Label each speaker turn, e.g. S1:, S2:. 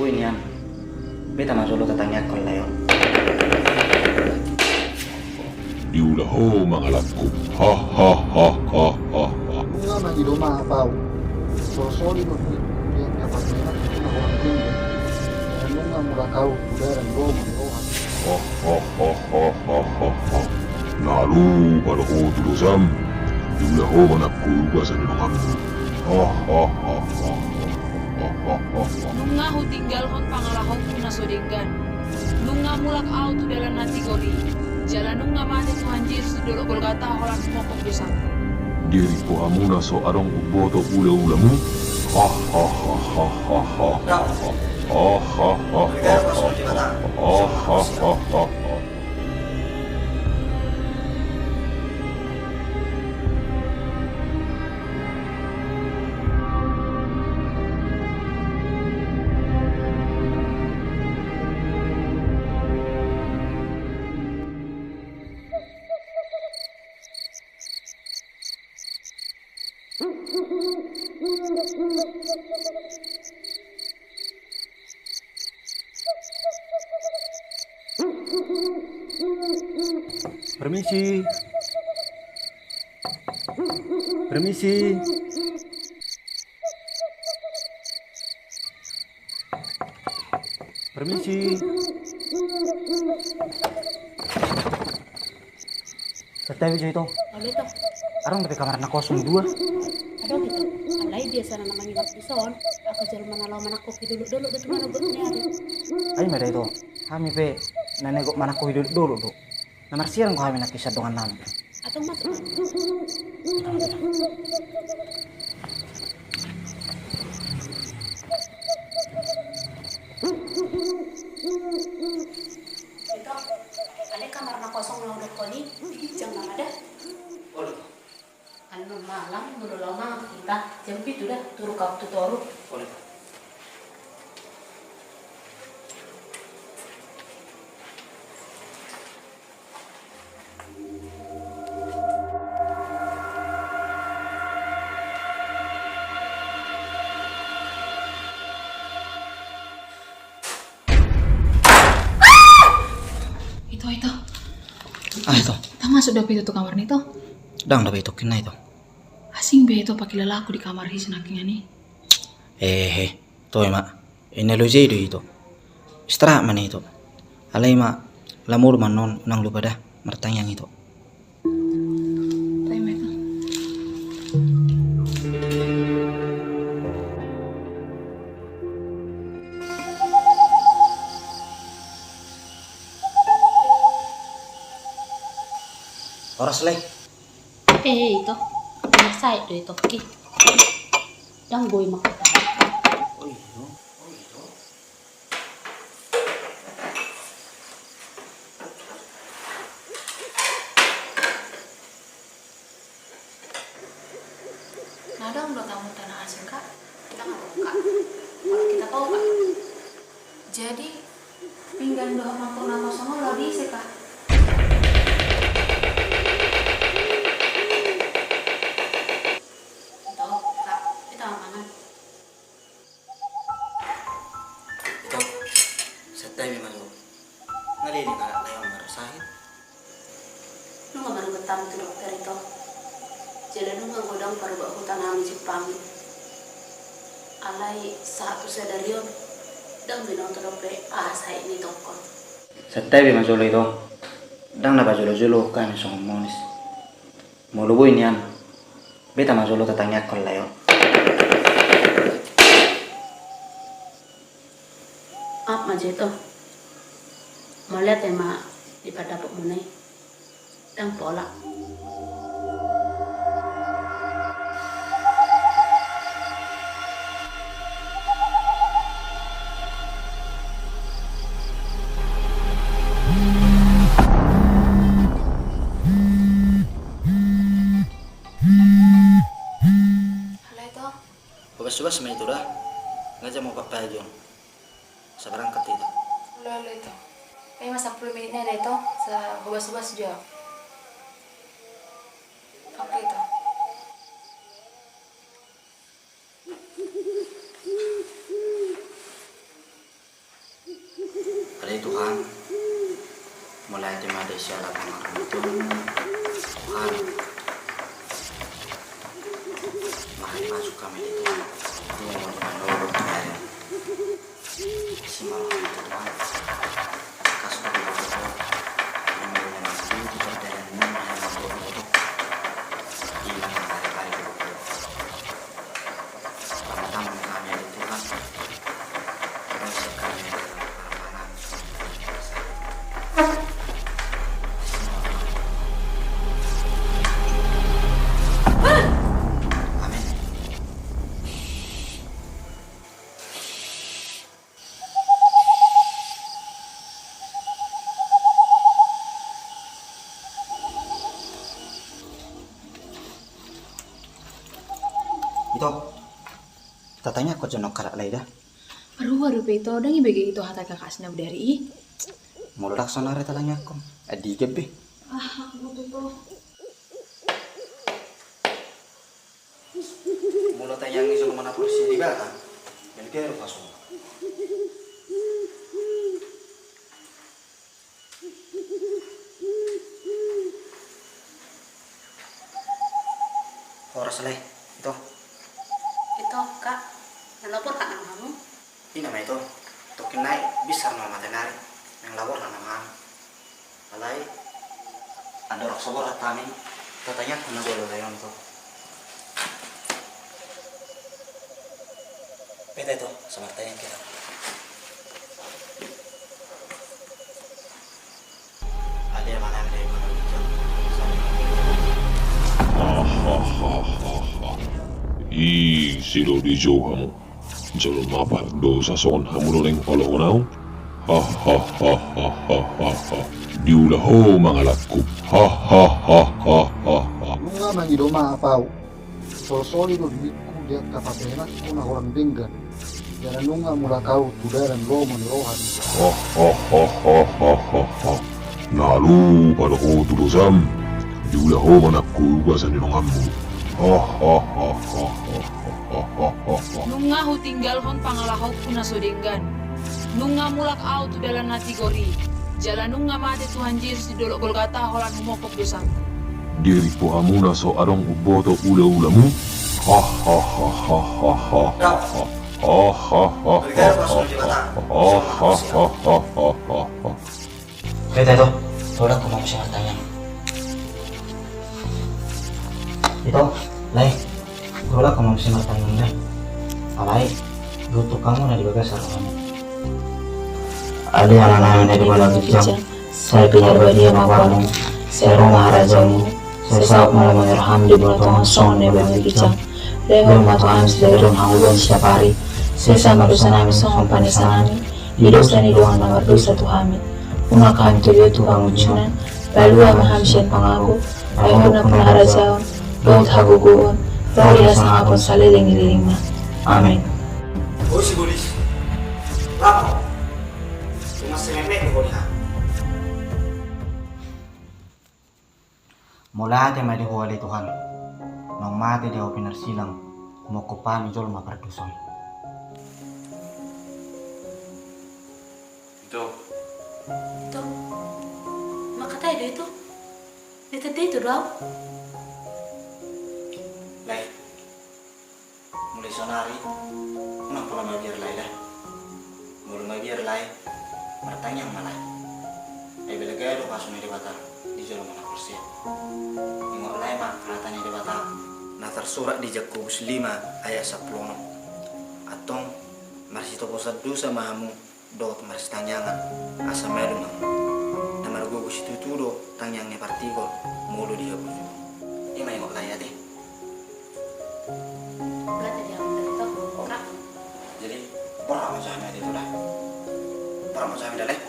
S1: lubuin yan. Beta masolo tatangyak ko layo.
S2: Diulaho mga alatko. Ha ha ha ha ha ha.
S3: Nga na di lumapaw. So sorry mo po. Yan kapag may nakikita ko ang tingin. Ano nga mula kaw, kudaran go, manirohan.
S2: Ha ha ha ha ha ha ha. Nalu pada ko tulusam. Diulaho manakko ugasan nungan. Ha ha ha ha.
S4: Nung nga ho tinggal hon pangalahok ko na sodinggan. Nung nga mulak out to dalan nanti gori. Jalan nung nga mati to hanjir si dolo Golgata holan semua pembesan.
S2: Diri po amuna so arong uboto ula-ulamu. Ha ha ha ha ha ha. Ha ha ha ha ha. Ha ha ha ha.
S1: Permisi. Permisi. Permisi. Setawi jo itu.
S5: Lalu itu,
S1: Arang dari kamar anak 02.
S5: ada gitu. Alay dia sana namanya Baptison. Aku jalan mana lawan mana kopi dulu itu mana buat nyari.
S1: Ay mereka itu. Kami pe nenek kok mana hidup dulu tuh. Namar siang kami nak kisah dengan nam.
S5: Atau masuk. Itu, ada kamar anak kosong yang udah koni. Jangan ada.
S1: Boleh.
S5: Anu malam dulu lama kita jemput udah turu kau tutoru.
S1: Boleh.
S4: Itu.
S1: Ah itu.
S4: Tak masuk dapat itu kamar nih toh.
S1: Dang dapat itu kena itu.
S4: Asing be itu pakai lelaku di kamar his nakinya nih.
S1: Tuh mak. Ini lo jadi itu. Istirahat mana itu. Alai mak. Lamur manon nang lupa dah. Mertanyang itu.
S4: Time itu.
S1: Oras leh.
S5: Itu. Saya itu ki. Yang boy makita.
S1: Oh itu.
S4: Nadang udah tamu tanah asing kak. Kita nggak tahu kak. Kalau kita tahu kak. Jadi pinggan doa mangkok nama sama nggak bisa kak. Itu kak. Kita amangan.
S1: Itu. Setai memang lo. Ngalini nak lewat marasahit.
S5: Lu nggak baru ketemu tuh dokter itu. Jadi lu nggak godang baru bawa hutan amin Jepang. Alay satu sedarion. Dan binong terdobre saya ini tokon.
S1: Setai memang solo itu. Dang na jolo kami song monis. Mau lubuin yan. Beta masolo tatangyak ko layo.
S5: Apa aja itu? Mau lihat ya mak di pada dapur mana? Dan pola.
S4: Halo itu.
S1: Bebas-bebas sama itu dah. Ngajak mau pakai aja. Saya berangkat itu.
S4: Lalu itu. Kayak masa 10 menitnya ada itu. Sebas-sebas juga. Oke itu.
S1: sialat makan itu Tuhan mari masuk kami itu yang menurut dari semalam itu Tuhan kasih bagi kita yang menyenangkan itu perjalanan yang membuat itu hilang yang hari-hari itu pertama kami ada Tuhan terus kami ada permanen itu katanya aku jenok karak lay dah
S4: Aduh Peto, udah ngibagi itu hata kakasnya dari
S1: mau laksana reta tanya aku adi gebe
S4: aku tuh
S1: mula tanya ngi sono mana polisi di belakang dan dia harus masuk horas lay itu
S5: Itu kak, nelopor kak nama kamu.
S1: ini nama itu tokin naik bisa nama tenari yang labor nama alai ada orang sobor atami katanya kena dulu layon itu beta itu sama tanya kita ada yang mana dari mana
S2: Silo di jauh kamu. Jalur mapar dosa son hamu loleng olo nau. Diulaho mangalakku.
S3: Nunga mangido maapau. Sosoli do diku dia kapapena kuna orang denggan. Jana nunga mula kau tudaran lomo ni rohan.
S2: Lalu pada otu dosam. Diulaho manakku basan nongamu.
S4: Nunga hu tinggal hon pangalahok kuna sodenggan. Nunga mulak au tu dalam nati gori. Jalan nunga mate Tuhan Yesus di dolok Golgata holan humokop dosaku.
S2: Diri po amuna so arong uboto ula-ulamu.
S1: beta itu tolak aku mau siapa tanya itu lay tolak aku mau siapa tanya lay alai butuh kamu dari bagas kami ada yang namanya di mana bijak saya pinjar bagi mawamu saya rumah rajamu saya saat malam menyerham di bawah Tuhan sone bagi bijak lewa matuan dari rumah ulun setiap hari saya sama dosa nami sompani sanami hidup dan hidupan nomor dosa Tuhan Umakan tu dia tukang ujunan, lalu amaham sian pangaku, ayahuna penahara jaun, daun haguguan, lalu sang akun saliling-liling ma. Amin. Bosi bolis, apa? Cuma semepet boleh. Mula ate madi huwali Tuhan, nang mati dia opinar silang, mau kupani jol ma perduson.
S5: Itu, makatay do itu. Dito daw.
S1: Lai, mulai sonari, unang pula mabiar lai dah. Mulai mabiar lai, bertanya mana? Bila gaya do pasu di batar, di jalan mana kursi. Ingok lai mak katanya di batar. Nah tersurat di Jakobus 5 ayat 10. Atong masih toko sadu sama kamu, dot masih tanyangan, asa melu mang. Namar gugus itu do tanyangnya partikul, mulu dia buju. Ini mah ingok lai ya deh.
S5: Berarti dia itu, kak.
S1: Jadi, pernah macam itu dah. Pernah macam itu dah.